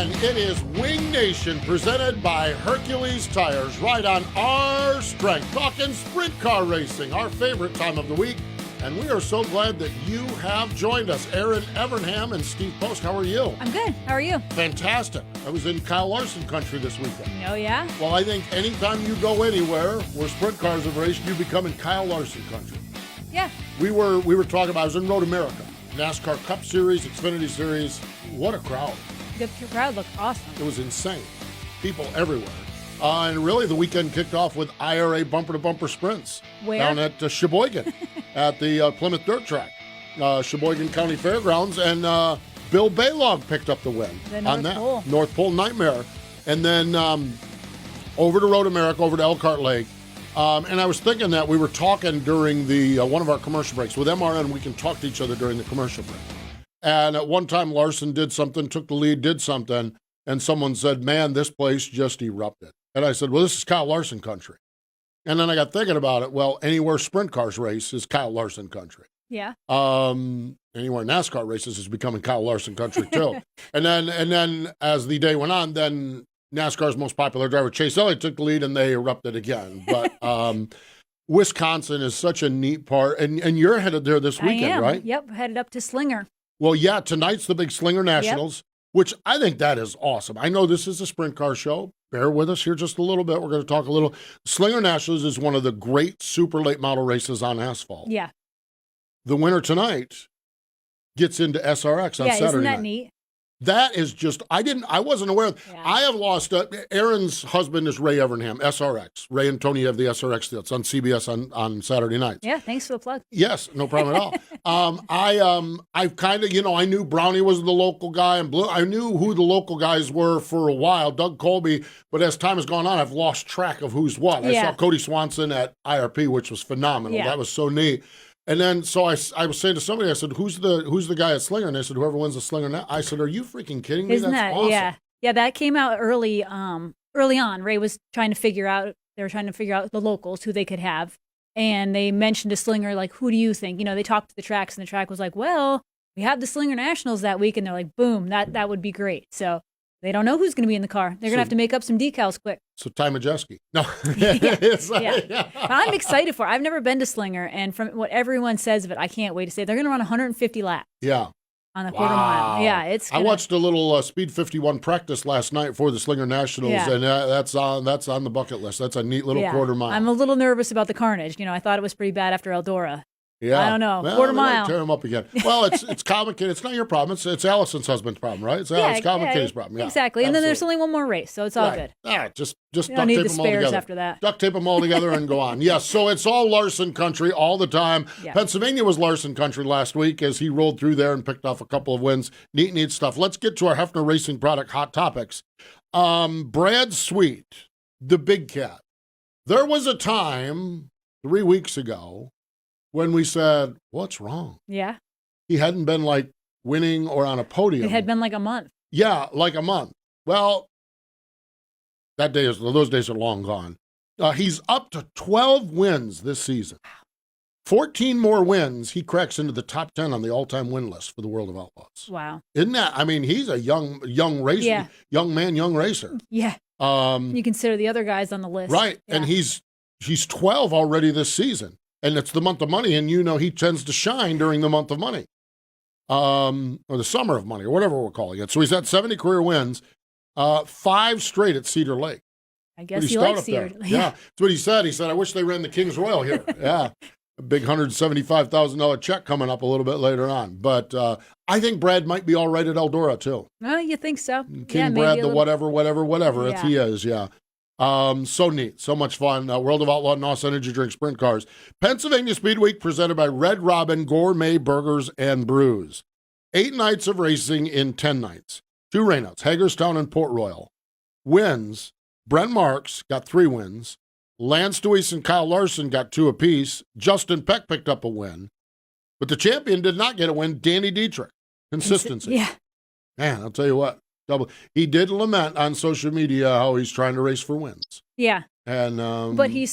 again. It is Wing Nation presented by Hercules Tires, right on our strength. Talking sprint car racing, our favorite time of the week. And we are so glad that you have joined us. Erin, Evernham, and Steve Post, how are you? I'm good. How are you? Fantastic. I was in Kyle Larson country this weekend. Oh, yeah? Well, I think anytime you go anywhere where sprint cars have raced, you become in Kyle Larson country. Yeah. We were talking about, I was in Road America, NASCAR Cup Series, Xfinity Series. What a crowd. The crowd looked awesome. It was insane. People everywhere. And really, the weekend kicked off with IRA bumper-to-bumper sprints. Where? Down at Sheboygan at the Plymouth Dirt Track, Sheboygan County Fairgrounds. And Bill Baylog picked up the win on that. Pole. North Pole Nightmare. And then over to Road America, over to Elkhart Lake. And I was thinking that we were talking during the one of our commercial breaks. With MRN, we can talk to each other during the commercial break. And at one time, Larson did something, took the lead, did something, and someone said, man, this place just erupted. And I said, well, this is Kyle Larson country. And then I got thinking about it. Well, anywhere sprint cars race is Kyle Larson country. Yeah. Anywhere NASCAR races is becoming Kyle Larson country too. and then as the day went on, then NASCAR's most popular driver, Chase Elliott, took the lead and they erupted again. But Wisconsin is such a neat part. And you're headed there this weekend, right? Yep. Headed up to Slinger. Well, yeah, tonight's the big Slinger Nationals, which I think that is awesome. I know this is a sprint car show. Bear with us here just a little bit. We're going to talk a little. Slinger Nationals is one of the great super late model races on asphalt. Yeah. The winner tonight gets into SRX on Saturday isn't that night. neat? That is just, I wasn't aware. Yeah. I have lost, Erin's husband is Ray Evernham, SRX. Ray and Tony have the SRX deal. It's on CBS on Saturday nights. Yeah, thanks for the plug. Yes, no problem at all. I've kind of, I knew Brownie was the local guy and Blue. I knew who the local guys were for a while, Doug Colby, but as time has gone on, I've lost track of who's what. I saw Cody Swanson at IRP, which was phenomenal. Yeah. That was so neat. And then, so I was saying to somebody, I said, who's the guy at Slinger? And they said, whoever wins the Slinger now. I said, are you freaking kidding me? Isn't That's that, awesome. Yeah, that came out early on. Ray was trying to figure out the locals, who they could have. And they mentioned a Slinger, like, who do you think? They talked to the tracks, and the track was like, well, we have the Slinger Nationals that week. And they're like, boom, that would be great. So they don't know who's going to be in the car. They're going to have to make up some decals quick. So Ty Majeski. No. Yeah. But I'm excited for it. I've never been to Slinger, and from what everyone says of it, I can't wait to see it. They're going to run 150 laps. Yeah. On the quarter mile. Yeah, I watched a little Speed 51 practice last night for the Slinger Nationals, and that's on the bucket list. That's a neat little quarter mile. I'm a little nervous about the carnage. I thought it was pretty bad after Eldora. Yeah. I don't know. Well, quarter mile. Tear him up again. Well, it's Kyle McKinney. It's not your problem. It's Allison's husband's problem, right? It's Kyle McKinney's problem. Yeah, exactly. And then there's only one more race, so it's all good. Yeah, just duct don't need tape the them all spares together. after that. Duct tape them all together and go on. Yes, so it's all Larson country all the time. Yeah. Pennsylvania was Larson country last week as he rolled through there and picked off a couple of wins. Neat stuff. Let's get to our Hefner Racing product hot topics. Brad Sweet, the big cat. There was a time 3 weeks ago when we said, what's wrong? Yeah. He hadn't been like winning or on a podium. It had been like a month. Yeah, like a month. Well, those days are long gone. He's up to 12 wins this season. 14 more wins, he cracks into the top 10 on the all-time win list for the World of Outlaws. Wow. Isn't that, he's a young racer, young man, young racer. Yeah. You consider the other guys on the list. Right, yeah. and he's 12 already this season. And it's the month of money, and he tends to shine during the month of money, or the summer of money, or whatever we're calling it. So he's had 70 career wins, 5 straight at Cedar Lake. I guess he likes Cedar Lake. Yeah, that's what he said. He said, I wish they ran the Kings Royal here. Yeah, a big $175,000 check coming up a little bit later on. But I think Brad might be all right at Eldora, too. Oh, you think so? King Brad, the whatever. Yeah. He is, yeah. So neat, so much fun. World of Outlaw NOS Energy Drink Sprint Cars. Pennsylvania Speed Week presented by Red Robin Gourmet Burgers and Brews. 8 nights of racing in 10 nights. 2 rainouts, Hagerstown and Port Royal. Wins, Brent Marks got 3 wins. Lance Deweese and Kyle Larson got 2 apiece. Justin Peck picked up a win. But the champion did not get a win, Danny Dietrich. Consistency. Yeah. Man, I'll tell you what. He did lament on social media how he's trying to race for wins. Yeah. And but he's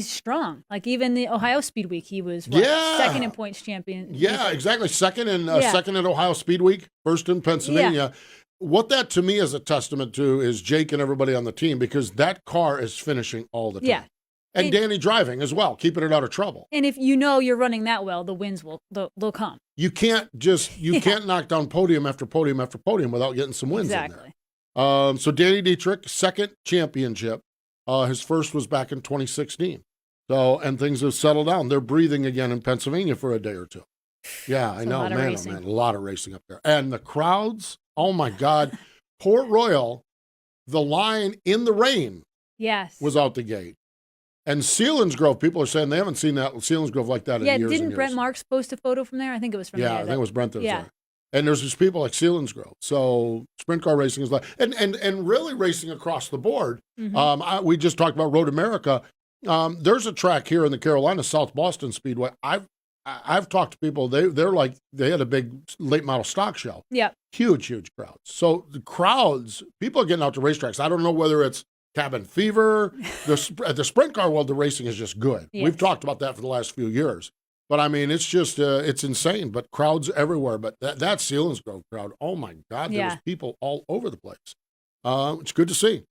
strong. Like even the Ohio Speed Week, he was second in points champion. Yeah, exactly. Second at Ohio Speed Week, first in Pennsylvania. what that to me is a testament to is Jake and everybody on the team, because that car is finishing all the time. Yeah. And Danny driving as well, keeping it out of trouble. And if you know you're running that well, the wins they'll come. You can't can't knock down podium after podium after podium without getting some wins in there. So Danny Dietrich, second championship. His first was back in 2016. So, and things have settled down. They're breathing again in Pennsylvania for a day or two. Yeah, I know, man, oh man, a lot of racing up there. And the crowds, oh my God. Port Royal, the line in the rain was out the gate. And Selinsgrove, people are saying they haven't seen that Selinsgrove like that in years and years. Yeah, didn't Brent Marks post a photo from there? I think it was from there. Yeah, I think it was Brent that was there. And there's just people like Selinsgrove. So sprint car racing is like, and really racing across the board. Mm-hmm. We just talked about Road America. There's a track here in the Carolinas, South Boston Speedway. I've talked to people. They're like, they had a big late model stock show. Yeah, huge crowds. So the crowds, people are getting out to racetracks. I don't know whether it's cabin fever. The sprint car world, the racing is just good. Yes. We've talked about that for the last few years. But, I mean, it's just, it's insane. But crowds everywhere. But that Selinsgrove crowd, oh, my God, there was people all over the place. It's good to see.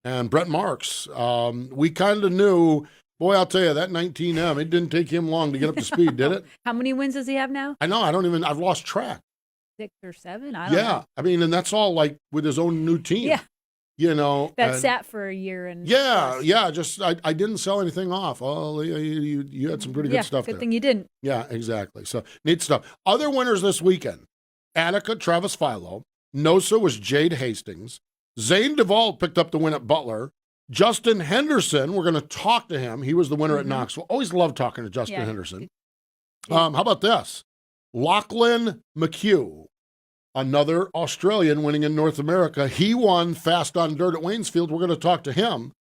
And Brent Marks, we kind of knew, boy, I'll tell you, that 19M, it didn't take him long to get up to speed, did it? How many wins does he have now? I know. I've lost track. 6 or 7? I don't know. Yeah. I mean, and that's all, like, with his own new team. Yeah. You know, that sat for a year and just I didn't sell anything off. Oh, you had some pretty good stuff good there. Thing you didn't. Yeah, exactly. So neat stuff. Other winners this weekend: Attica, Travis Philo. Nosa was Jade Hastings. Zane Duvall picked up the win at Butler. Justin Henderson, we're going to talk to him. He was the winner at Knoxville. Always love talking to Justin Henderson. How about this? Lachlan McHugh. Another Australian winning in North America. He won Fast on Dirt at Waynesfield. We're going to talk to him.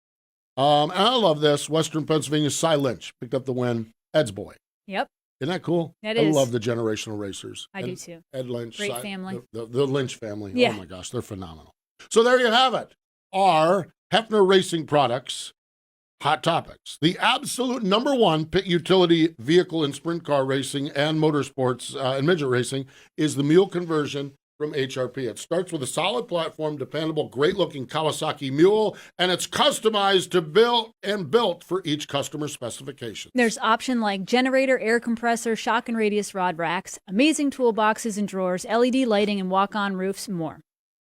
And I love this. Western Pennsylvania's Cy Lynch picked up the win. Ed's boy. Yep. Isn't that cool? That is. I love the generational racers. I do too. Ed Lynch. Great family. The Lynch family. Yeah. Oh my gosh, they're phenomenal. So there you have it. Our Hefner Racing Products Hot Topics. The absolute number one pit utility vehicle in sprint car racing and motorsports and midget racing is the mule conversion from HRP. It starts with a solid platform, dependable, great-looking Kawasaki mule, and it's customized to built for each customer specification. There's options like generator, air compressor, shock and radius rod racks, amazing toolboxes and drawers, LED lighting, and walk-on roofs, and more.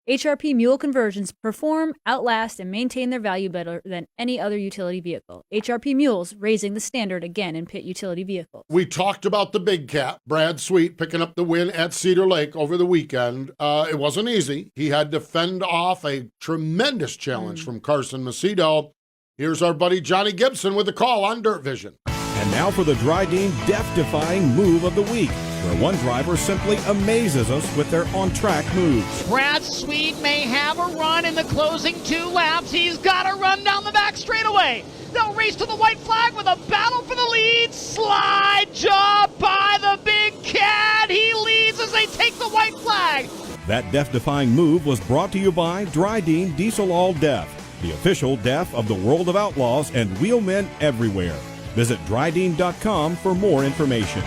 HRP mule conversions perform, outlast, and maintain their value better than any other utility vehicle. HRP mules raising the standard again in pit utility vehicles. We talked about the big cat, Brad Sweet, picking up the win at Cedar Lake over the weekend. It wasn't easy. He had to fend off a tremendous challenge from Carson Macedo. Here's our buddy Johnny Gibson with the call on Dirt Vision. And now for the Dryden death-defying move of the week, where one driver simply amazes us with their on-track moves. Brad Sweet may have a run in the closing 2 laps. He's got to run down the back straightaway. They'll race to the white flag with a battle for the lead. Slide job by the big cat. He leads as they take the white flag. That death-defying move was brought to you by Dryden Diesel All Deaf, the official deaf of the World of Outlaws and wheelmen everywhere. Visit Dryden.com for more information.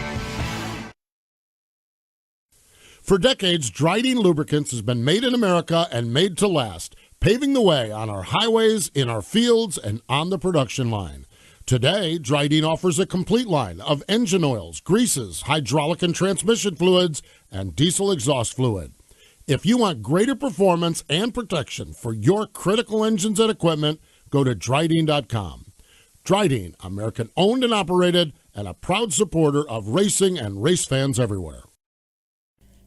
For decades, Dryden Lubricants has been made in America and made to last, paving the way on our highways, in our fields, and on the production line. Today, Dryden offers a complete line of engine oils, greases, hydraulic and transmission fluids, and diesel exhaust fluid. If you want greater performance and protection for your critical engines and equipment, go to Dryden.com. Dryden, American owned and operated, and a proud supporter of racing and race fans everywhere.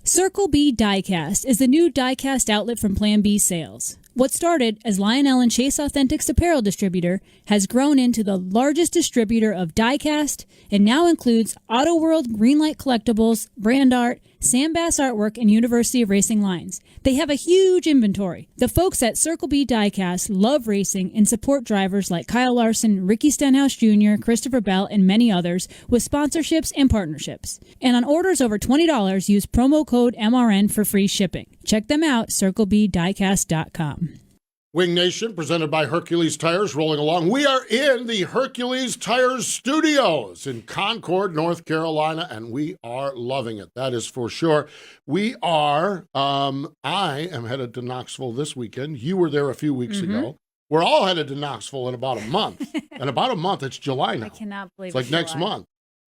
Circle B Diecast is the new diecast outlet from Plan B Sales. What started as Lionel and Chase Authentics apparel distributor has grown into the largest distributor of diecast and now includes Auto World Greenlight Collectibles, Brand Art, Sam Bass Artwork, and University of Racing lines. They have a huge inventory. The folks at Circle B Diecast love racing and support drivers like Kyle Larson, Ricky Stenhouse Jr., Christopher Bell, and many others with sponsorships and partnerships. And on orders over $20, use promo code MRN for free shipping. Check them out, circlebdiecast.com. Wing Nation, presented by Hercules Tires, rolling along. We are in the Hercules Tires studios in Concord, North Carolina, and we are loving it. That is for sure. We are, I am headed to Knoxville this weekend. You were there a few weeks ago. We're all headed to Knoxville in about a month. In about a month, it's July now. I cannot believe it's like next month.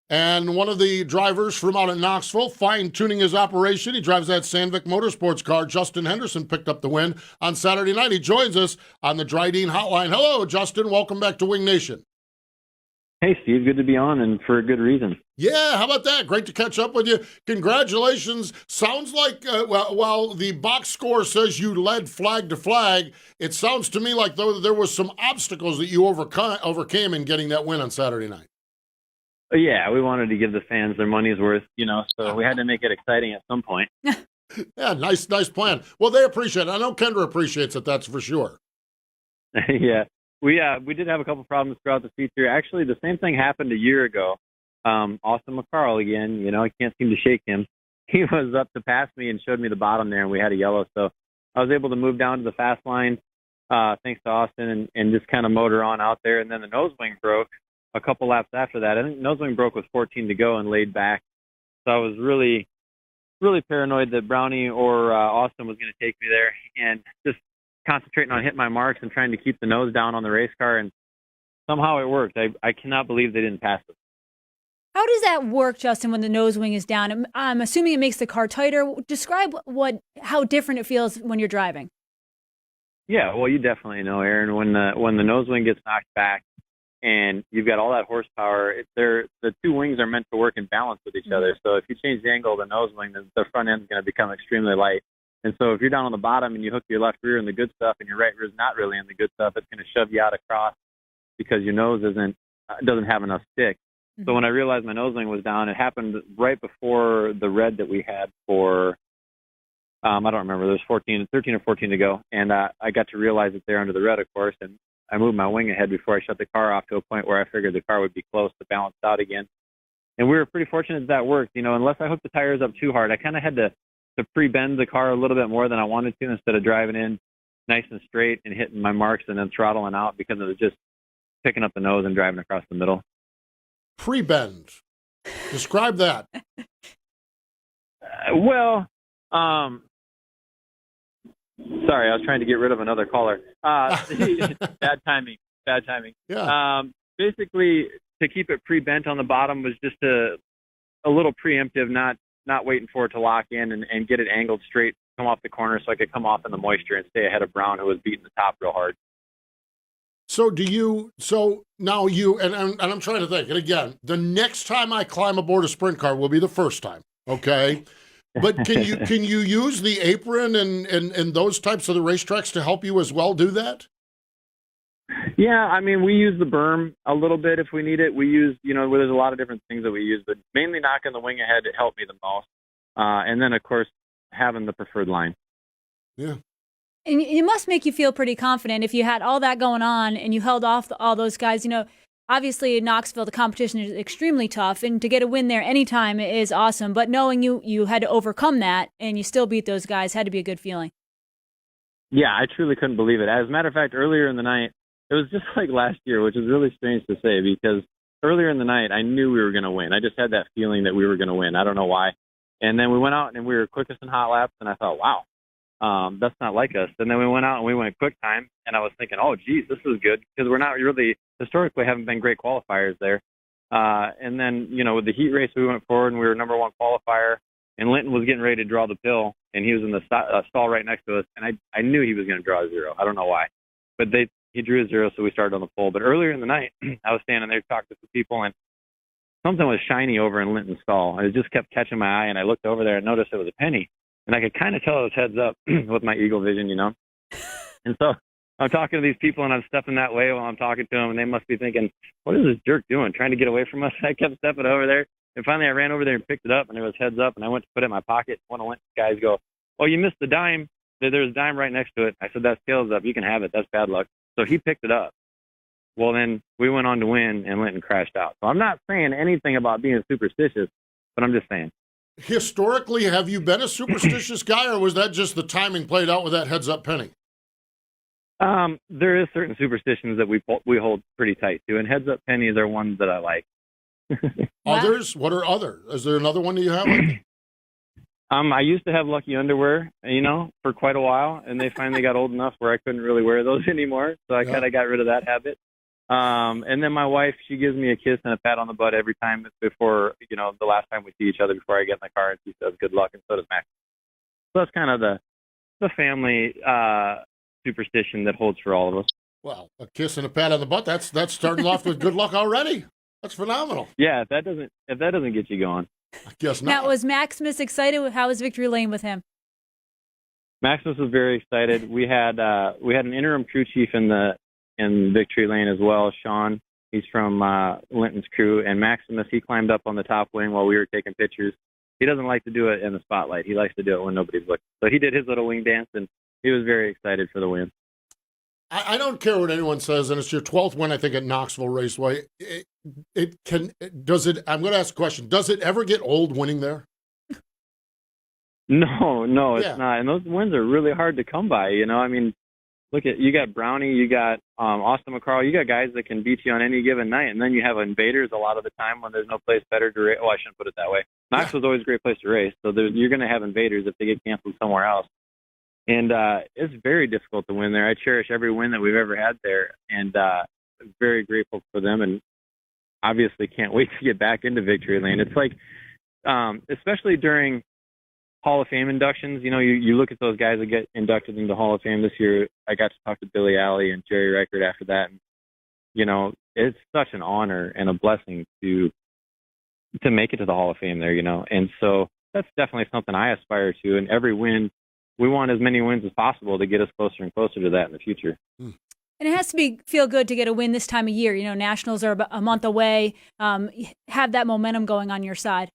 And one of the drivers from out at Knoxville, fine-tuning his operation, he drives that Sandvik Motorsports car. Justin Henderson picked up the win on Saturday night. He joins us on the Dryden Hotline. Hello, Justin. Welcome back to Wing Nation. Hey, Steve. Good to be on, and for a good reason. Yeah, how about that? Great to catch up with you. Congratulations. Sounds like, while the box score says you led flag to flag, it sounds to me like there was some obstacles that you overcame in getting that win on Saturday night. Yeah, we wanted to give the fans their money's worth, so we had to make it exciting at some point. Yeah, nice plan. Well, they appreciate it. I know Kendra appreciates it, that's for sure. Yeah, we did have a couple problems throughout the feature. Actually, the same thing happened a year ago. Austin McCarl again, I can't seem to shake him. He was up to pass me and showed me the bottom there, and we had a yellow. So I was able to move down to the fast line thanks to Austin and just kind of motor on out there. And then the nose wing broke a couple laps after that. I think nose wing broke with 14 to go and laid back. So I was really, really paranoid that Brownie or Austin was going to take me there, and just concentrating on hitting my marks and trying to keep the nose down on the race car. And somehow it worked. I cannot believe they didn't pass it. How does that work, Justin, when the nose wing is down? I'm assuming it makes the car tighter. Describe how different it feels when you're driving. Yeah, well, you definitely know, Erin, when the nose wing gets knocked back, and you've got all that horsepower, the two wings are meant to work in balance with each other. So if you change the angle of the nose wing, then the front end is going to become extremely light. And so if you're down on the bottom and you hook your left rear in the good stuff and your right rear is not really in the good stuff, it's going to shove you out across because your nose doesn't have enough stick. Mm-hmm. So when I realized my nose wing was down, it happened right before the red that we had for, I don't remember, there was 13 or 14 to go. And I got to realize it there under the red, of course, and I moved my wing ahead before I shut the car off to a point where I figured the car would be close to balance out again. And we were pretty fortunate that worked. Unless I hooked the tires up too hard, I kind of had to pre-bend the car a little bit more than I wanted to instead of driving in nice and straight and hitting my marks and then throttling out because it was just picking up the nose and driving across the middle. Pre-bend. Describe that. Sorry, I was trying to get rid of another caller. Bad timing. Yeah. Basically, to keep it pre-bent on the bottom was just a little preemptive, not waiting for it to lock in and get it angled straight, come off the corner so I could come off in the moisture and stay ahead of Brown, who was beating the top real hard. So now and I'm trying to think, and again, the next time I climb aboard a sprint car will be the first time, okay? But can you use the apron and those types of the racetracks to help you as well do that? Yeah, I mean, we use the berm a little bit if we need it. We use, there's a lot of different things that we use, but mainly knocking the wing ahead, it helped me the most. And then, of course, having the preferred line. Yeah. And it must make you feel pretty confident if you had all that going on and you held off all those guys. Obviously in Knoxville, the competition is extremely tough, and to get a win there anytime is awesome. But knowing you had to overcome that and you still beat those guys had to be a good feeling. Yeah, I truly couldn't believe it. As a matter of fact, earlier in the night, it was just like last year, which is really strange to say because earlier in the night, I knew we were going to win. I just had that feeling that we were going to win. I don't know why. And then we went out and we were quickest in hot laps, and I thought, wow, that's not like us. And then we went out and we went quick time, and I was thinking, oh, geez, this is good because we're not really historically haven't been great qualifiers there. And then, with the heat race, we went forward and we were number one qualifier, and Linton was getting ready to draw the pill, and he was in the stall right next to us, and I knew he was going to draw a zero. I don't know why, but he drew a zero, so we started on the pole. But earlier in the night, I was standing there talking to some people, and something was shiny over in Linton's stall. And it just kept catching my eye, and I looked over there and noticed it was a penny. And I could kind of tell it was heads up with my eagle vision, And so I'm talking to these people, and I'm stepping that way while I'm talking to them, and they must be thinking, what is this jerk doing, trying to get away from us? I kept stepping over there, and finally I ran over there and picked it up, and it was heads up, and I went to put it in my pocket. One of the guys go, oh, you missed the dime. There's a dime right next to it. I said, that's tails up. You can have it. That's bad luck. So he picked it up. Well, then we went on to win, and Linton crashed out. So I'm not saying anything about being superstitious, but I'm just saying. Historically, have you been a superstitious guy, or was that just the timing played out with that heads-up penny? There is certain superstitions that we hold pretty tight to, and heads up pennies are ones that I like. Others? What are other? Is there another one that you have? I used to have lucky underwear, for quite a while, and they finally got old enough where I couldn't really wear those anymore, so I kind of got rid of that habit. And then my wife, she gives me a kiss and a pat on the butt every time before, the last time we see each other before I get in the car, and she says good luck, and so does Max. So that's kind of the family superstition that holds for all of us. Well, a kiss and a pat on the butt, that's starting off with good luck already. That's phenomenal. Yeah, if that doesn't get you going. I guess not. Now, was Maximus excited? How was Victory Lane with him? Maximus was very excited. We had an interim crew chief in Victory Lane as well, Sean. He's from Linton's crew, and Maximus, he climbed up on the top wing while we were taking pictures. He doesn't like to do it in the spotlight. He likes to do it when nobody's looking. So he did his little wing dance, and he was very excited for the win. I don't care what anyone says, and it's your 12th win, I think, at Knoxville Raceway. I'm going to ask a question. Does it ever get old winning there? No, it's not. And those wins are really hard to come by, I mean, you got Brownie, you got Austin McCarl, you got guys that can beat you on any given night, and then you have invaders a lot of the time when there's no place better to race. Oh, I shouldn't put it that way. Knoxville's always a great place to race, so you're going to have invaders if they get canceled somewhere else. And it's very difficult to win there. I cherish every win that we've ever had there, and very grateful for them, and obviously can't wait to get back into Victory Lane. It's like, especially during Hall of Fame inductions, you look at those guys that get inducted into Hall of Fame this year. I got to talk to Billy Alley and Jerry Reichert after that, and it's such an honor and a blessing to make it to the Hall of Fame there, and so that's definitely something I aspire to. And every win, we want as many wins as possible to get us closer and closer to that in the future. And it has to feel good to get a win this time of year. Nationals are about a month away. Have that momentum going on your side.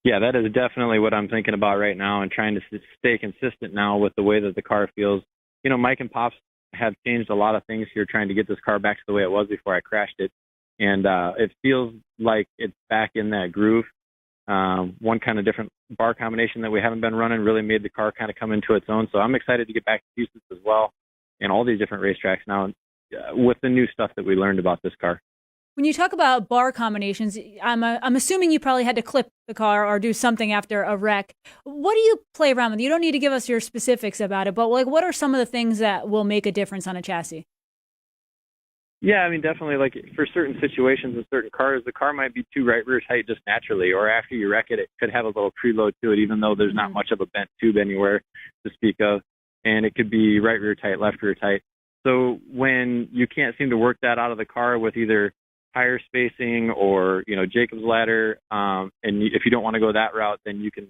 Yeah, that is definitely what I'm thinking about right now, and trying to stay consistent now with the way that the car feels. Mike and Pops have changed a lot of things here, trying to get this car back to the way it was before I crashed it. And it feels like it's back in that groove. One kind of different bar combination that we haven't been running really made the car kind of come into its own. So I'm excited to get back to Houston as well, and all these different racetracks now with the new stuff that we learned about this car. When you talk about bar combinations, I'm assuming you probably had to clip the car or do something after a wreck. What do you play around with? You don't need to give us your specifics about it, but what are some of the things that will make a difference on a chassis? Yeah, I mean, definitely, like for certain situations in certain cars, the car might be too right rear tight just naturally, or after you wreck it, it could have a little preload to it, even though there's not much of a bent tube anywhere to speak of. And it could be right rear tight, left rear tight. So when you can't seem to work that out of the car with either tire spacing or, Jacob's ladder, and if you don't want to go that route, then you can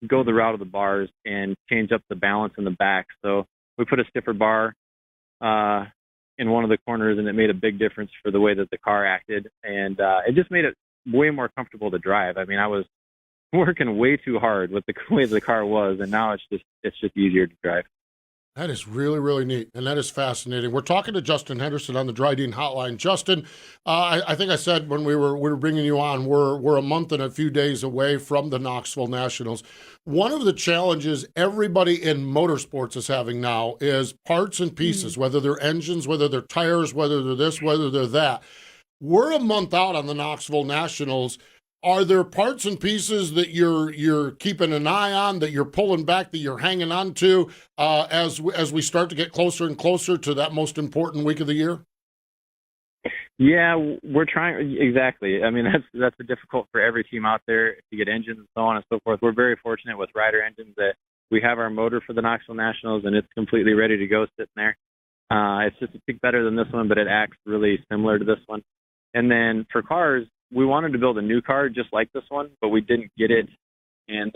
go the route of the bars and change up the balance in the back. So we put a stiffer bar in one of the corners, and it made a big difference for the way that the car acted, and it just made it way more comfortable to drive. I mean, I was working way too hard with the way the car was, and now it's just easier to drive. That is really, really neat, and that is fascinating. We're talking to Justin Henderson on the Dry Dean Hotline. Justin, I think I said when we were bringing you on, we're a month and a few days away from the Knoxville Nationals. One of the challenges everybody in motorsports is having now is parts and pieces, whether they're engines, whether they're tires, whether they're this, whether they're that. We're a month out on the Knoxville Nationals. Are there parts and pieces that you're keeping an eye on, that you're pulling back, that you're hanging on to as we start to get closer and closer to that most important week of the year? Yeah, we're trying. Exactly. I mean, that's difficult for every team out there to get engines and so on and so forth. We're very fortunate with Ryder engines that we have our motor for the Knoxville Nationals, and it's completely ready to go sitting there. It's just a tick better than this one, but it acts really similar to this one. And then for cars, we wanted to build a new car just like this one, but we didn't get it. And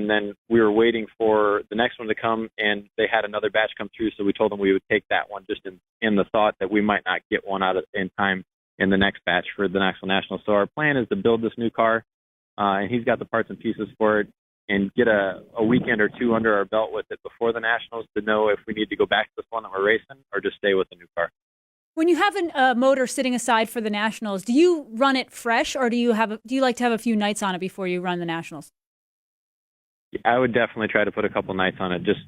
then we were waiting for the next one to come, and they had another batch come through. So we told them we would take that one just in the thought that we might not get one out in time in the next batch for the Knoxville Nationals. So our plan is to build this new car, and he's got the parts and pieces for it, and get a weekend or two under our belt with it before the Nationals to know if we need to go back to this one that we're racing or just stay with the new car. When you have a motor sitting aside for the Nationals, do you run it fresh, or do you like to have a few nights on it before you run the Nationals? I would definitely try to put a couple nights on it, just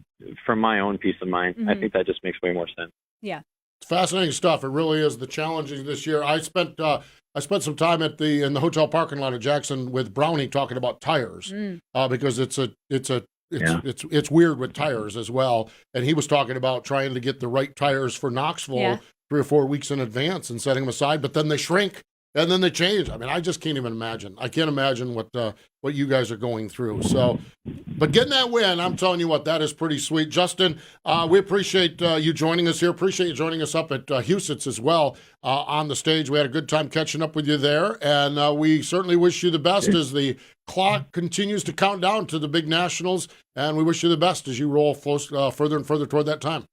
for my own peace of mind. I Mm-hmm. think that just makes way more sense. Yeah. It's fascinating stuff. It really is. The challenges this year. I spent some time in the hotel parking lot of Jackson with Brownie talking about tires because it's weird with tires as well. And he was talking about trying to get the right tires for Knoxville 3 or 4 weeks in advance and setting them aside, but then they shrink and then they change. I mean, I just can't even imagine. I can't imagine what you guys are going through. So, but getting that win, I'm telling you what, that is pretty sweet. Justin, we appreciate you joining us here. Appreciate you joining us up at Huset's as well on the stage. We had a good time catching up with you there, and we certainly wish you the best as the clock continues to count down to the big nationals, and we wish you the best as you roll further and further toward that time.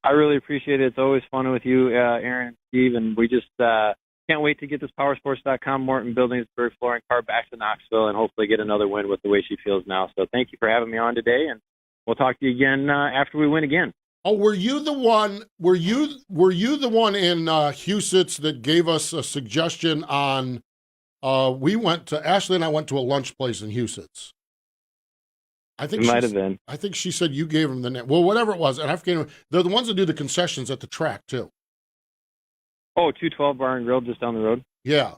I really appreciate it. It's always fun with you, Erin and Steve, and we just can't wait to get this powersports.com Morton Buildingsburg flooring car back to Knoxville and hopefully get another win with the way she feels now. So thank you for having me on today, and we'll talk to you again after we win again. Oh, were you the one? Were you the one in Huset's that gave us a suggestion on? Ashley and I went to a lunch place in Huset's. I think it might have been. I think she said you gave them the name. Well, whatever it was, and I forget. They're the ones that do the concessions at the track too. Oh, 212 Bar and Grill just down the road. Yeah.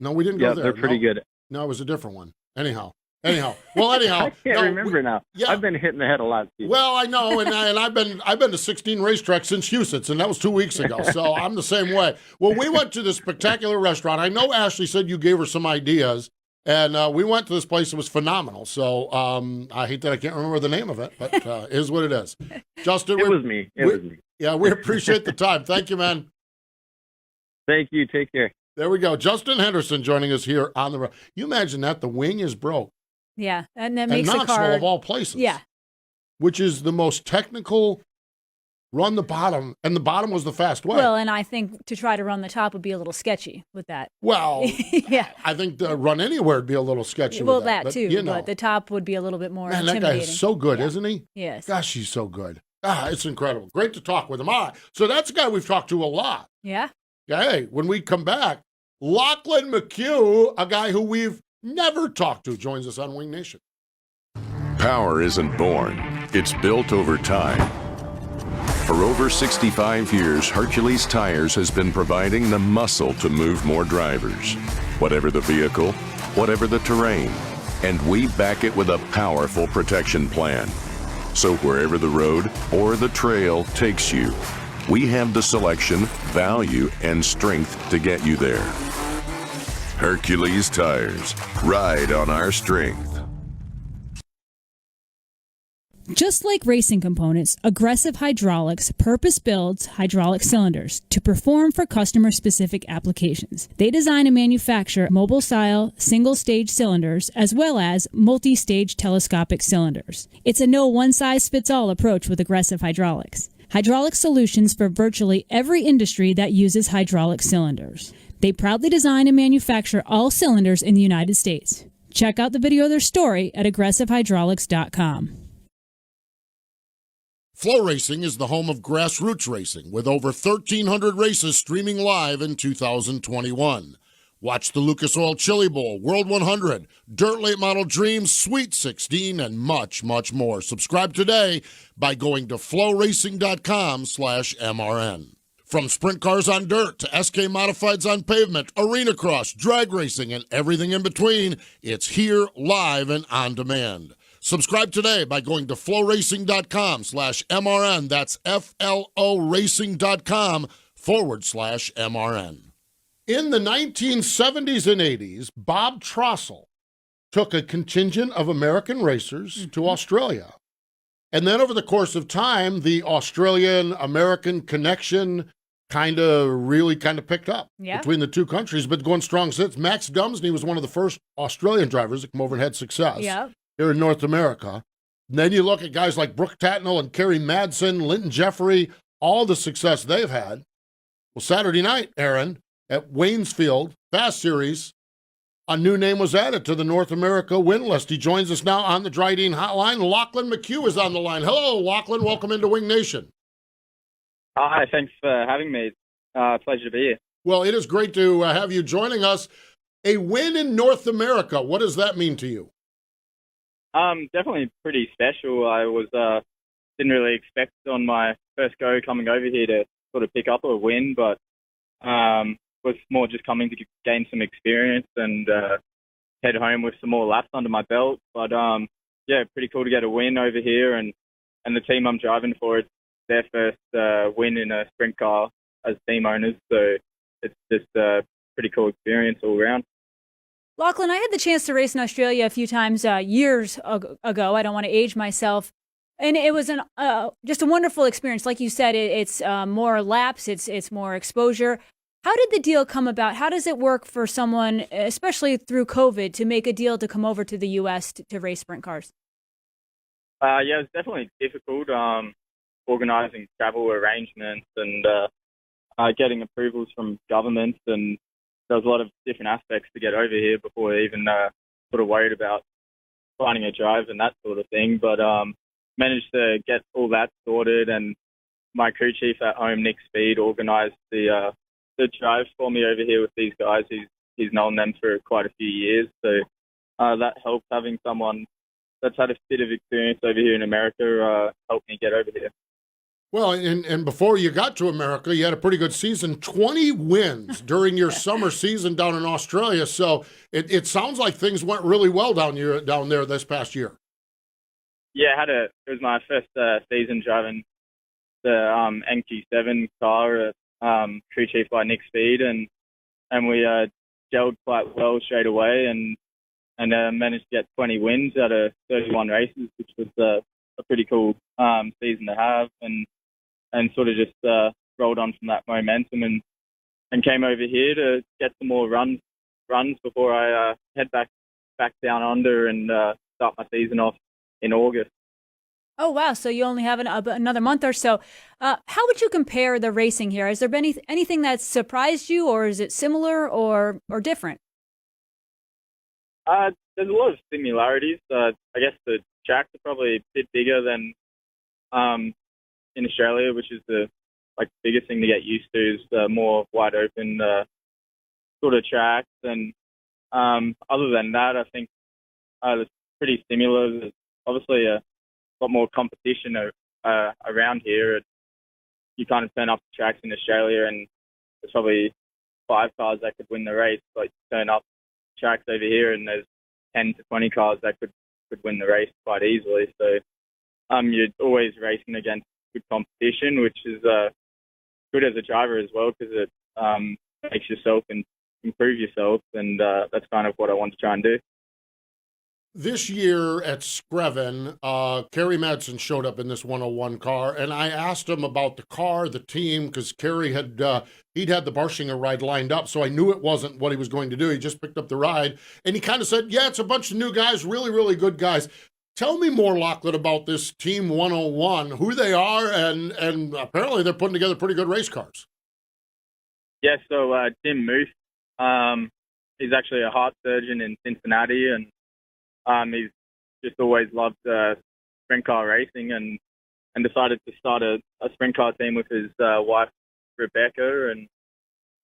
No, we didn't go there. They're pretty good. No, it was a different one. Anyhow. Well, anyhow. I can't remember now. Yeah. I've been hitting the head a lot, Steve. Well, I know, and I've been to 16 racetracks since Huset's, and that was 2 weeks ago. So I'm the same way. Well, we went to this spectacular restaurant. I know Ashley said you gave her some ideas. And we went to this place. It was phenomenal. So I hate that I can't remember the name of it, but it is what it is. Justin, It was me. Yeah, we appreciate the time. Thank you, man. Thank you. Take care. There we go. Justin Henderson joining us here on the road. You imagine that the wing is broke. Yeah, and that makes the Knoxville, car of all places. Yeah, which is the most technical. Run the bottom, and the bottom was the fast way. Well, and I think to try to run the top would be a little sketchy with that. Well, yeah, I think the run anywhere would be a little sketchy. Well, with that but, too, you know. but the top would be a little bit more Man, that intimidating. guy is so good, isn't he? Yes. Gosh, he's so good. It's incredible. Great to talk with him. All right, so that's a guy we've talked to a lot. Yeah. Hey, when we come back, Lachlan McHugh, a guy who we've never talked to, joins us on Wing Nation. Power isn't born, it's built over time. For over 65 years, Hercules Tires has been providing the muscle to move more drivers, whatever the vehicle, whatever the terrain, and we back it with a powerful protection plan. So wherever the road or the trail takes you, we have the selection, value, and strength to get you there. Hercules Tires, ride on our strength. Just like racing components, Aggressive Hydraulics purpose-builds hydraulic cylinders to perform for customer-specific applications. They design and manufacture mobile-style, single-stage cylinders as well as multi-stage telescopic cylinders. It's a no one-size-fits-all approach with Aggressive Hydraulics. Hydraulic solutions for virtually every industry that uses hydraulic cylinders. They proudly design and manufacture all cylinders in the United States. Check out the video of their story at aggressivehydraulics.com. Flow Racing is the home of grassroots racing, with over 1,300 races streaming live in 2021. Watch the Lucas Oil Chili Bowl, World 100, Dirt Late Model Dreams, Sweet 16, and much, much more. Subscribe today by going to flowracing.com/MRN. From sprint cars on dirt to SK Modifieds on pavement, arena cross, drag racing, and everything in between, it's here live and on demand. Subscribe today by going to flowracing.com/MRN. That's FLOracing.com/MRN. In the 1970s and 80s, Bob Trossel took a contingent of American racers to Australia. And then over the course of time, the Australian-American connection kind of picked up between the two countries, but going strong since. Max Gumsney was one of the first Australian drivers that come over and had success here in North America. And then you look at guys like Brooke Tatnell and Kerry Madsen, Linton Jeffrey, all the success they've had. Well, Saturday night, Erin, at Waynesfield Fast Series, a new name was added to the North America win list. He joins us now on the Dryden Hotline. Lachlan McHugh is on the line. Hello, Lachlan. Welcome into Wing Nation. Hi, thanks for having me. Pleasure to be here. Well, it is great to have you joining us. A win in North America, what does that mean to you? Definitely pretty special. I was didn't really expect on my first go coming over here to sort of pick up a win, but was more just coming to gain some experience and head home with some more laps under my belt. But yeah, pretty cool to get a win over here, and the team I'm driving for, it's their first win in a sprint car as team owners, so it's just a pretty cool experience all around. Lachlan, I had the chance to race in Australia a few times years ago. I don't want to age myself. And it was just a wonderful experience. Like you said, it's more laps, it's more exposure. How did the deal come about? How does it work for someone, especially through COVID, to make a deal to come over to the U.S. to race sprint cars? Yeah, it was definitely difficult organising travel arrangements and getting approvals from governments, and there was a lot of different aspects to get over here before I even sort of worried about finding a drive and that sort of thing. But managed to get all that sorted, and my crew chief at home, Nick Speed, organised the drive for me over here with these guys. He's known them for quite a few years, so that helped. Having someone that's had a bit of experience over here in America helped me get over here. Well, and before you got to America, you had a pretty good season, 20 wins during your summer season down in Australia. So it sounds like things went really well down there this past year. Yeah, it was my first season driving the NQ7 car, crew chief by Nick Speed, and we gelled quite well straight away, and managed to get 20 wins out of 31 races, which was a pretty cool season to have, and sort of just rolled on from that momentum and came over here to get some more runs before I head back down under and start my season off in August. Oh, wow. So you only have another month or so. How would you compare the racing here? Has there been anything that surprised you, or is it similar or different? There's a lot of similarities. I guess the tracks are probably a bit bigger than in Australia, which is the biggest thing to get used to, is more wide open sort of tracks. And other than that, I think it's pretty similar. There's obviously a lot more competition around here. You kind of turn up the tracks in Australia and there's probably 5 cars that could win the race. Like, turn up tracks over here and there's 10 to 20 cars that could win the race quite easily. So you're always racing against good competition, which is good as a driver as well, because it makes yourself and improve yourself, and that's kind of what I want to try and do. This year at Screven, Kerry Madsen showed up in this 101 car, and I asked him about the car, the team, because Kerry he'd had the Barshinger ride lined up, so I knew it wasn't what he was going to do. He just picked up the ride, and he kind of said, yeah, it's a bunch of new guys, really, really good guys. Tell me more, Lachlan, about this Team 101, who they are, and apparently they're putting together pretty good race cars. Yeah, so Tim Muth, he's actually a heart surgeon in Cincinnati, and he's just always loved sprint car racing and decided to start a sprint car team with his wife, Rebecca,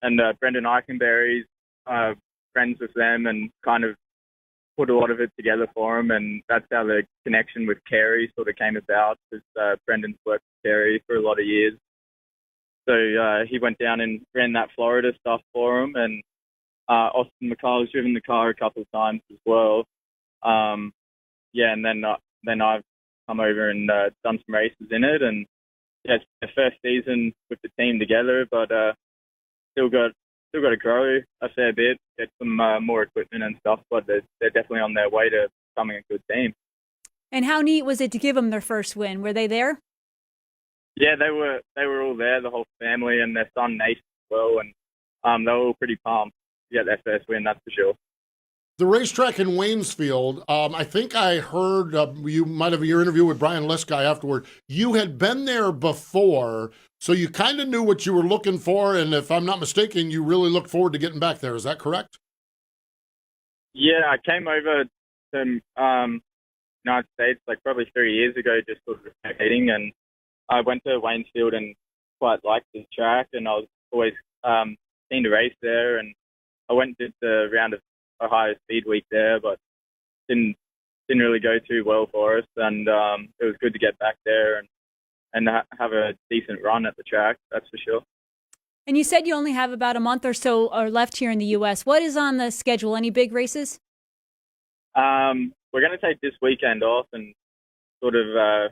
and Brendan Eikenberry's friends with them, and kind of put a lot of it together for him, and that's how the connection with Kerry sort of came about, because Brendan's worked with Kerry for a lot of years. So he went down and ran that Florida stuff for him, and Austin McHugh has driven the car a couple of times as well. Yeah, and then I've come over and done some races in it, and yeah, it's the first season with the team together, but still got to grow a fair bit, get some more equipment and stuff, but they're definitely on their way to becoming a good team. And how neat was it to give them their first win? Were they there? Yeah, they were all there, the whole family and their son Nathan as well, and they were all pretty pumped to get their first win, that's for sure. The racetrack in Waynesfield, I think I heard you might have your interview with Brian Lesky afterward. You had been there before, so you kind of knew what you were looking for, and if I'm not mistaken, you really looked forward to getting back there. Is that correct? Yeah, I came over to United States probably 3 years ago, just sort of vacating, and I went to Waynesfield and quite liked the track, and I was always keen to race there, and I went and did the round of Ohio Speed Week there, but didn't didn't really go too well for us, and it was good to get back there and have a decent run at the track, that's for sure. And you said you only have about a month or so left here in the U.S. What is on the schedule? Any big races? We're going to take this weekend off and sort of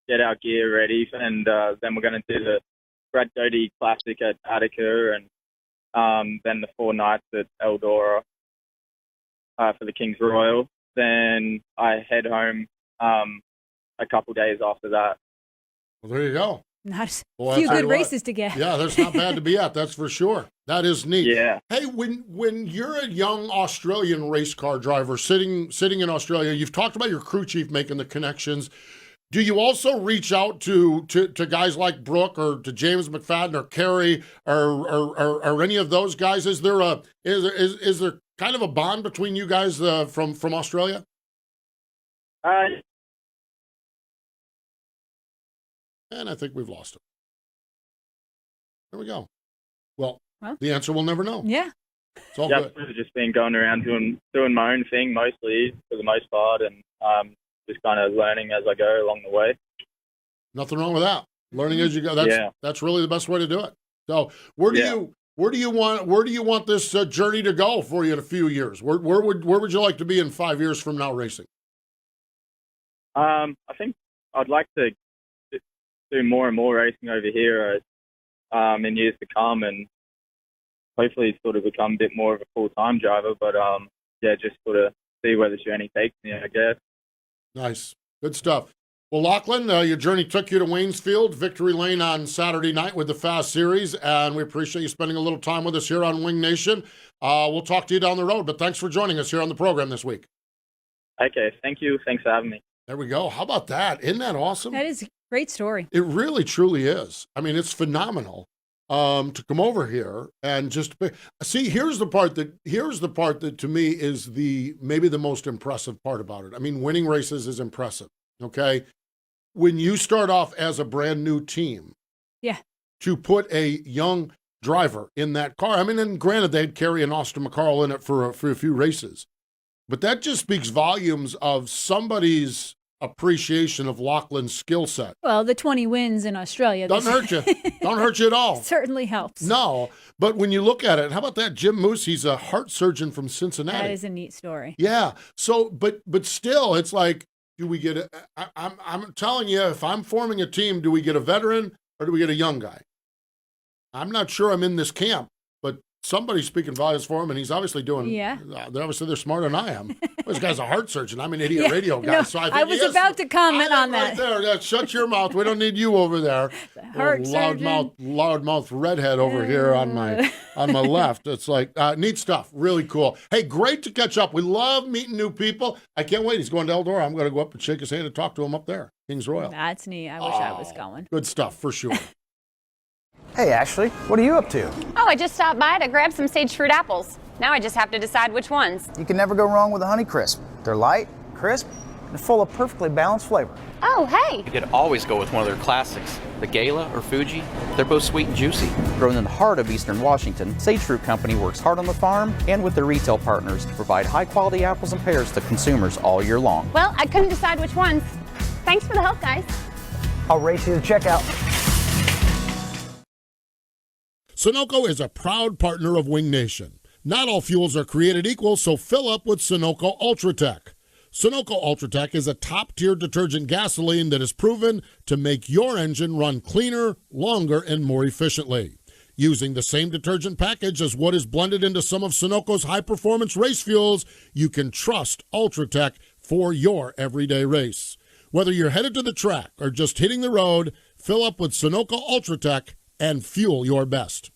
get our gear ready, and then we're going to do the Brad Doty Classic at Attica, and then the 4 nights at Eldora for the King's Royal. Then I head home a couple days after that. Well, there you go. Not a few good races to get. Yeah, that's not bad to be at, that's for sure. That is neat. Yeah. Hey, when you're a young Australian race car driver sitting in Australia, you've talked about your crew chief making the connections. Do you also reach out to guys like Brooke or to James McFadden or Kerry or any of those guys? Is there kind of a bond between you guys from Australia? And I think we've lost him. There we go. Well, the answer we'll never know. Yeah. It's all good. good. I've just been going around doing my own thing mostly, for the most part, and just kind of learning as I go along the way. Nothing wrong with that. Learning as you go. That's really the best way to do it. So where do you want this journey to go for you in a few years? Where would you like to be in 5 years from now racing? I think I'd like to do more and more racing over here in years to come, and hopefully sort of become a bit more of a full-time driver. But just sort of see where the journey takes me, I guess. Nice. Good stuff. Well, Lachlan, your journey took you to Waynesfield, Victory Lane on Saturday night with the Fast Series, and we appreciate you spending a little time with us here on Wing Nation. We'll talk to you down the road, but thanks for joining us here on the program this week. Okay, thank you. Thanks for having me. There we go. How about that? Isn't that awesome? That is a great story. It really, truly is. I mean, it's phenomenal to come over here and just see. Here's the part that to me is maybe the most impressive part about it. I mean, winning races is impressive. Okay, when you start off as a brand new team, to put a young driver in that car. I mean, and granted, they'd carry an Austin McCarl in it for a few races, but that just speaks volumes of somebody's appreciation of Lachlan's skill set. Well, the 20 wins in Australia doesn't hurt you. Don't hurt you at all. Certainly helps. No, but when you look at it, how about that? Jim Moose, he's a heart surgeon from Cincinnati. That is a neat story. Yeah. So, but still, it's like, do we get I'm telling you, if I'm forming a team, do we get a veteran or do we get a young guy? I'm not sure I'm in this camp, but somebody's speaking volumes for him, and he's obviously doing. Yeah. They're smarter than I am. This guy's a heart surgeon. I'm an idiot radio guy, so I think I was about to comment on that. Right there. Shut your mouth. We don't need you over there. Loudmouth redhead over here on my left. It's like neat stuff. Really cool. Hey, great to catch up. We love meeting new people. I can't wait. He's going to Eldora. I'm going to go up and shake his hand and talk to him up there, Kings Royal. That's neat. I wish I was going. Good stuff for sure. Hey, Ashley, what are you up to? Oh, I just stopped by to grab some sage fruit apples. Now I just have to decide which ones. You can never go wrong with a Honey Crisp. They're light, crisp, and full of perfectly balanced flavor. Oh, hey! You could always go with one of their classics, the Gala or Fuji. They're both sweet and juicy. Grown in the heart of Eastern Washington, Sage Fruit Company works hard on the farm and with their retail partners to provide high-quality apples and pears to consumers all year long. Well, I couldn't decide which ones. Thanks for the help, guys. I'll race you to checkout. Sunoco is a proud partner of Wing Nation. Not all fuels are created equal, so fill up with Sunoco Ultratech. Sunoco Ultratech is a top-tier detergent gasoline that is proven to make your engine run cleaner, longer, and more efficiently. Using the same detergent package as what is blended into some of Sunoco's high-performance race fuels, you can trust Ultratech for your everyday race. Whether you're headed to the track or just hitting the road, fill up with Sunoco Ultratech and fuel your best.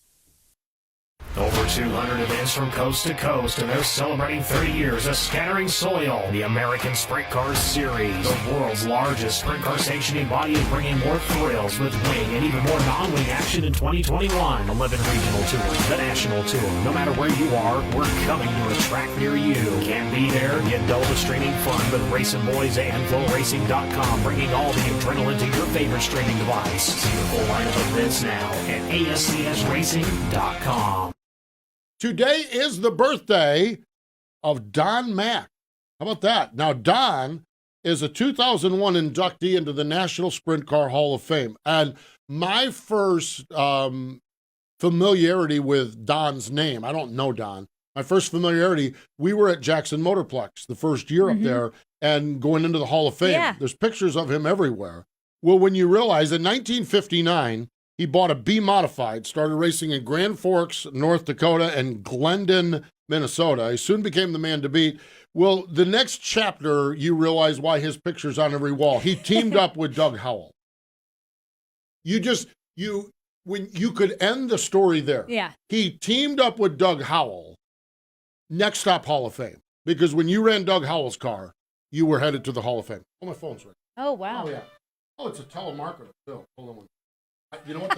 Over 200 events from coast to coast, and they're celebrating 30 years of Scattering Soil, the American Sprint Car Series. The world's largest sprint car sanctioning body is bringing more thrills with wing and even more non-wing action in 2021. 11 regional tours, the national tour. No matter where you are, we're coming to a track near you. Can't be there? Get double the streaming fun with Racing Boys and FlowRacing.com, bringing all the adrenaline to your favorite streaming device. See the full lineup of events now at ASCSRacing.com. Today is the birthday of Don Mack. How about that? Now, Don is a 2001 inductee into the National Sprint Car Hall of Fame. And my first familiarity with Don's name, I don't know Don. My first familiarity, we were at Jackson Motorplex the first year up there and going into the Hall of Fame. Yeah. There's pictures of him everywhere. Well, when you realize in 1959, he bought a B modified, started racing in Grand Forks, North Dakota, and Glendon, Minnesota. He soon became the man to beat. Well, the next chapter, you realize why his picture's on every wall. He teamed up with Doug Howell. When you could end the story there. Yeah. He teamed up with Doug Howell. Next stop, Hall of Fame. Because when you ran Doug Howell's car, you were headed to the Hall of Fame. Oh, my phone's ringing. Oh, wow. Oh, yeah. Oh, it's a telemarketer, too. Hold on one. You know what?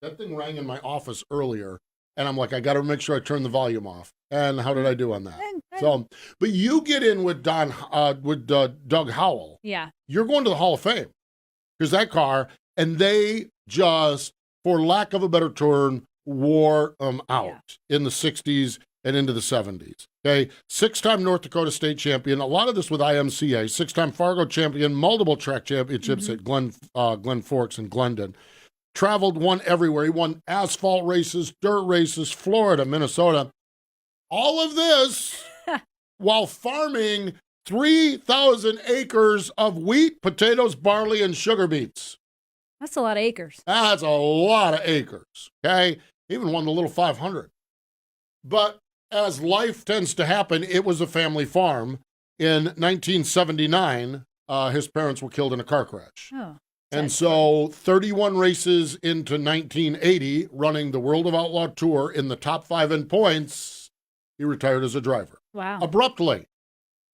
That thing rang in my office earlier, and I'm like, I got to make sure I turn the volume off. And how did I do on that? So, but you get in with Doug Howell. Yeah. You're going to the Hall of Fame because that car, and they just, for lack of a better term, wore them out in the 60s and into the 70s. Okay, 6-time North Dakota state champion, a lot of this with IMCA, 6-time Fargo champion, multiple track championships at Glen Forks and Glendon. Traveled, won everywhere. He won asphalt races, dirt races, Florida, Minnesota. All of this while farming 3,000 acres of wheat, potatoes, barley, and sugar beets. That's a lot of acres. That's a lot of acres, okay? Even won the little 500. But as life tends to happen, it was a family farm. In 1979, his parents were killed in a car crash. Oh. And so 31 races into 1980, running the World of Outlaw Tour in the top 5 in points, he retired as a driver. Wow. Abruptly.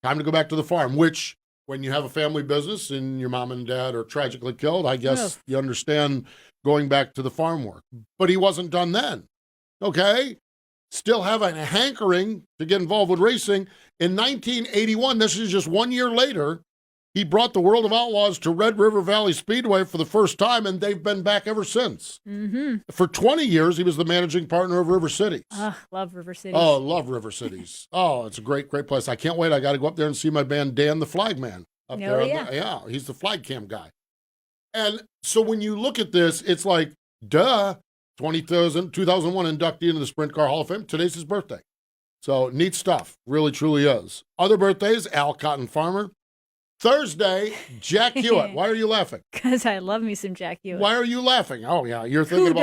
Time to go back to the farm, which when you have a family business and your mom and dad are tragically killed, I guess you understand going back to the farm work. But he wasn't done then. Okay? Still having a hankering to get involved with racing. In 1981, this is just 1 year later, he brought the World of Outlaws to Red River Valley Speedway for the first time, and they've been back ever since. Mm-hmm. For 20 years, he was the managing partner of River Cities. Love River Cities. Oh, love River Cities. Oh, it's a great, great place. I can't wait. I got to go up there and see my band, Dan the Flagman, up there. Yeah, he's the flag cam guy. And so when you look at this, it's like, duh, 2001 inductee into the Sprint Car Hall of Fame. Today's his birthday. So neat stuff. Really, truly is. Other birthdays, Al Cotton Farmer. Thursday, Jack Hewitt. Why are you laughing? Because I love me some Jack Hewitt. Why are you laughing? Oh, yeah. You're thinking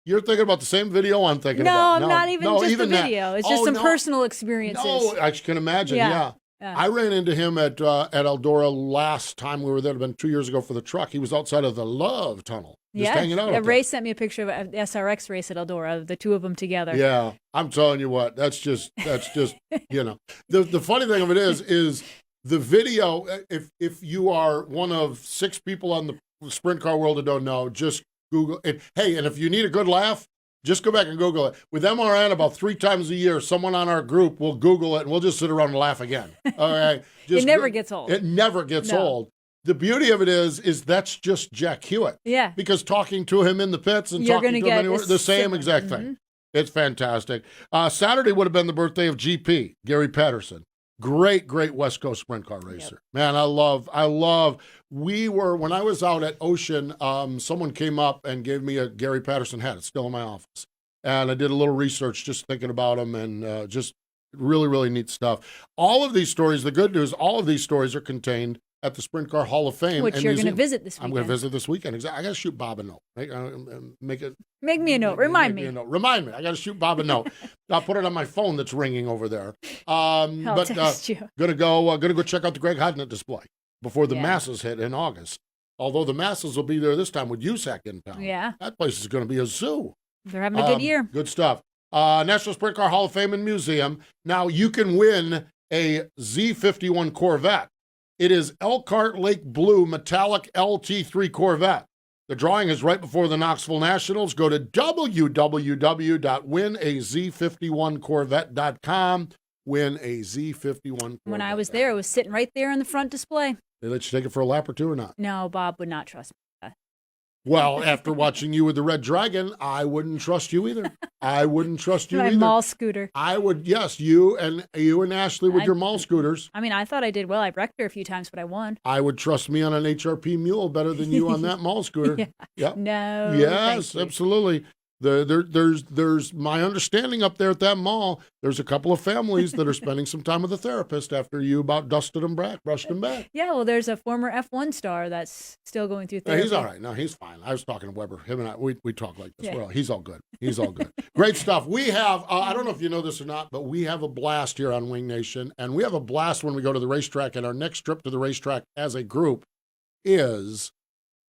you're thinking about the same video I'm thinking about. No, I'm not even just the video. It's just some personal experiences. No, I can imagine. Yeah. I ran into him at Eldora last time we were there. It had been 2 years ago for the truck. He was outside of the Love Tunnel. Just hanging out. Ray sent me a picture of an SRX race at Eldora, the two of them together. Yeah. I'm telling you what, that's just the funny thing of it is the video, if you are one of 6 people on the sprint car world that don't know, just Google it. Hey, and if you need a good laugh, just go back and Google it. With MRN, about 3 times a year, someone on our group will Google it, and we'll just sit around and laugh again. All right? It never gets old. It never gets old. The beauty of it is that's just Jack Hewitt. Yeah. Because talking to him in the pits and talking to him anywhere, the same exact thing. It's fantastic. Saturday would have been the birthday of GP, Gary Patterson. Great West Coast sprint car racer. Man, I love, when I was out at Ocean, someone came up and gave me a Gary Patterson hat. It's still in my office. And I did a little research just thinking about him and just really, really neat stuff. All of these stories, the good news, all of these stories are contained at the Sprint Car Hall of Fame. Which you're going to visit this weekend. I'm going to visit this weekend. Exactly. I got to shoot Bob a note. Make me a note. Remind me. Remind me. I got to shoot Bob a note. I'll put it on my phone that's ringing over there. I'll text you. Gonna go check out the Greg Hodnett display before the masses hit in August. Although the masses will be there this time with USAC in town. Yeah. That place is going to be a zoo. They're having a good year. Good stuff. National Sprint Car Hall of Fame and Museum. Now you can win a Z51 Corvette. It is Elkhart Lake Blue Metallic LT3 Corvette. The drawing is right before the Knoxville Nationals. Go to www.winaz51corvette.com. Win a Z51 Corvette. When I was there, it was sitting right there in the front display. They let you take it for a lap or two or not? No, Bob would not trust me. Well, after watching you with the Red Dragon, I wouldn't trust you either. I wouldn't trust you My either. mall scooter. I would, yes, you and Ashley with your mall scooters. I mean, I thought I did well. I wrecked her a few times, but I won. I would trust me on an HRP mule better than you on that mall scooter. Yeah. Yep. No. Yes, thank you. absolutely. There's my understanding up there at that mall. There's a couple of families that are spending some time with a therapist after you about dusted them back, brushed them back. Yeah, well, there's a former F1 star that's still going through Yeah, therapy. he's all right. No, he's fine. I was talking to Weber. Him and I, we talk like this. Yeah. Well, he's all good. He's all good. Great stuff. We have, I don't know if you know this or not, but we have a blast here on Wing Nation, and we have a blast when we go to the racetrack, and our next trip to the racetrack as a group is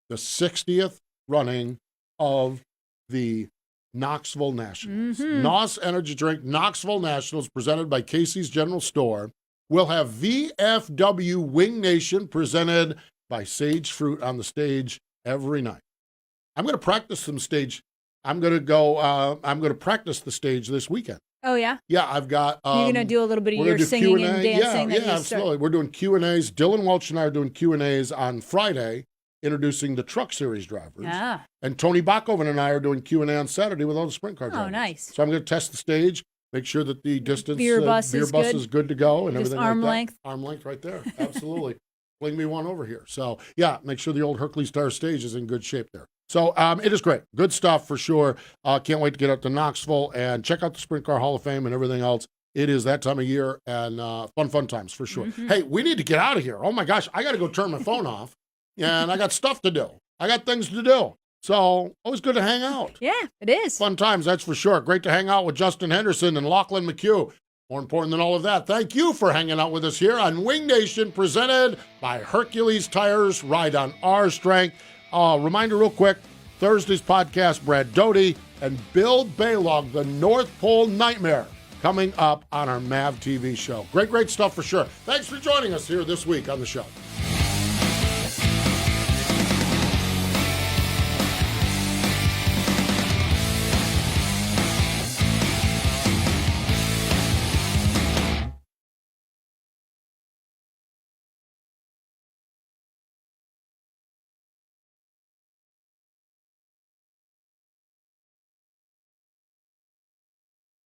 the 60th running of the Knoxville Nationals. NOS Energy Drink Knoxville Nationals presented by Casey's General Store. We'll have VFW Wing Nation presented by Sage Fruit on the stage every night. I'm going to practice some stage. I'm going to practice the stage this weekend. Oh, yeah? Yeah, I've got. You're going to do a little bit of we're your gonna do singing Q&A. and dancing. Yeah, absolutely. We're doing Q&As. Dylan Welch and I are doing Q&As on Friday, introducing the Truck Series drivers. Yeah. And Tony Bachhoven and I are doing Q&A on Saturday with all the sprint car drivers. Oh, nice. So I'm going to test the stage, make sure that the distance Beer bus is good to go and Just everything arm like length. that. Arm length right there. Absolutely. Fling me one over here. So, yeah, make sure the old Hercules Tires stage is in good shape there. So it is great. Good stuff for sure. Can't wait to get up to Knoxville and check out the Sprint Car Hall of Fame and everything else. It is that time of year and fun times for sure. Hey, we need to get out of here. Oh, my gosh. I got to go turn my phone off, and I got stuff to do. I got things to do. So always good to hang out. Yeah, it is. Fun times, that's for sure. Great to hang out with Justin Henderson and Lachlan McHugh. More important than all of that, thank you for hanging out with us here on Wing Nation, presented by Hercules Tires. Ride on our strength. Reminder real quick, Thursday's podcast, Brad Doty and Bill Baylog, the North Pole Nightmare, coming up on our MAV TV show. Great stuff for sure. Thanks for joining us here this week on the show.